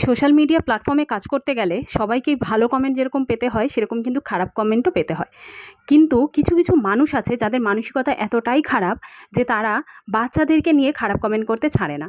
Social media প্ল্যাটফর্মে কাজ করতে গেলে সবাইকেই ভালো কমেন্ট যেরকম পেতে হয় সেরকম কিন্তু খারাপ কমেন্টও পেতে হয়। কিন্তু কিছু কিছু মানুষ আছে যাদের মানসিকতা এতটাই খারাপ যে তারা বাচ্চাদেরকে নিয়ে খারাপ কমেন্ট করতে ছাড়ে না।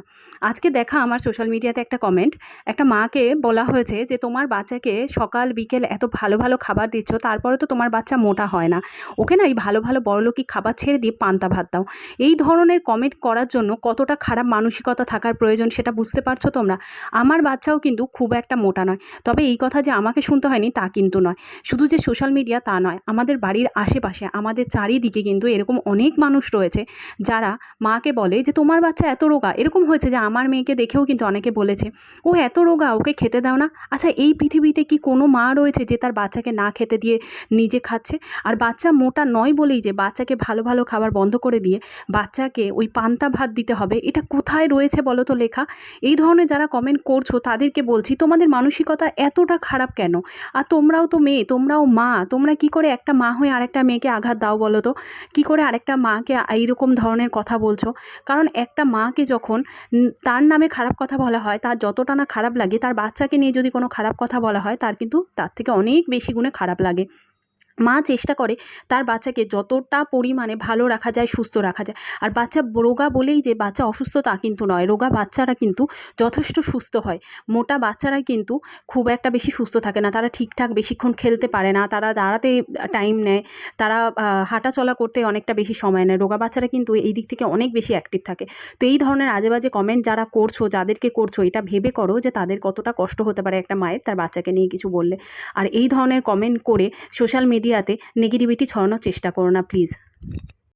আজকে দেখা আমার সোশ্যাল মিডিয়াতে একটা কমেন্ট, একটা মাকে বলা হয়েছে যে তোমার বাচ্চাকে সকাল বিকেল এত ভালো ভালো খাবার দিচ্ছ, তারপরে তো তোমার বাচ্চা মোটা হয় না, ওকে না এই ভালো ভালো বড়লোকি খাবার ছেড়ে দিয়ে পান্তা ভাত দাও। এই ধরনের কমেন্ট করার জন্য কতটা খারাপ মানসিকতা থাকার প্রয়োজন সেটা বুঝতে পারছো তোমরা? আমার বাচ্চাও কিন্তু খুব একটা মোটা নয়, তবে এই কথা যে আমাকে শুনতে হয়নি তা কিন্তু নয়। শুধু যে সোশ্যাল মিডিয়া তা নয়, আমাদের বাড়ির আশেপাশে আমাদের চারিদিকে কিন্তু এরকম অনেক মানুষ রয়েছে যারা মাকে বলে যে তোমার বাচ্চা এত রোগা। এরকম হয়েছে যে আমার মেয়েকে দেখেও কিন্তু অনেকে বলেছে ও এত রোগা, ওকে খেতে দাও না। আচ্ছা, এই পৃথিবীতে কি কোনো মা রয়েছে যে তার বাচ্চাকে না খেতে দিয়ে নিজে খাচ্ছে? আর বাচ্চা মোটা নয় বলেই যে বাচ্চাকে ভালো ভালো খাবার বন্ধ করে দিয়ে বাচ্চাকে ওই পান্তা ভাত দিতে হবে, এটা কোথায় রয়েছে বলো তো লেখা? এই ধরনের যারা কমেন্ট করছো তাদেরকে বলছি তোমাদের মানসিকতা এতটা খারাপ কেন? আর তোমরাও তো মেয়ে, তোমরাও মা, তোমরা কি করে একটা মা হয়ে আরেকটা মেয়েকে আঘাত দাও বলো তো? কি করে আরেকটা মাকে এইরকম ধরনের কথা বলছো? কারণ একটা মাকে যখন তার নামে খারাপ কথা বলা হয়, তার যতটা না খারাপ লাগে, তার বাচ্চাকে নিয়ে যদি কোনো খারাপ কথা বলা হয় তার কিন্তু তার থেকে অনেক বেশি গুণে খারাপ লাগে। মা চেষ্টা করে তার বাচ্চাকে যতটা পরিমাণে ভালো রাখা যায়, সুস্থ রাখা যায়। আর বাচ্চা রোগা বলেই যে বাচ্চা অসুস্থ তা কিন্তু নয়, রোগা বাচ্চারা কিন্তু যথেষ্ট সুস্থ হয়। মোটা বাচ্চারা কিন্তু খুব একটা বেশি সুস্থ থাকে না, তারা ঠিকঠাক বেশিক্ষণ খেলতে পারে না, তারা দাঁড়াতে টাইম নেয়, তারা হাঁটা চলা করতে অনেকটা বেশি সময় নেয়। রোগা বাচ্চারা কিন্তু এই দিক থেকে অনেক বেশি অ্যাক্টিভ থাকে। তো এই ধরনের আজে বাজে কমেন্ট যারা করছো, যাদেরকে করছো, এটা ভেবে করো যে তাদের কতটা কষ্ট হতে পারে একটা মায়ের তার বাচ্চাকে নিয়ে কিছু বললে। আর এই ধরনের কমেন্ট করে সোশ্যাল মিডিয়াতে নেগেটিভিটি ছড়ানোর চেষ্টা করো না প্লিজ।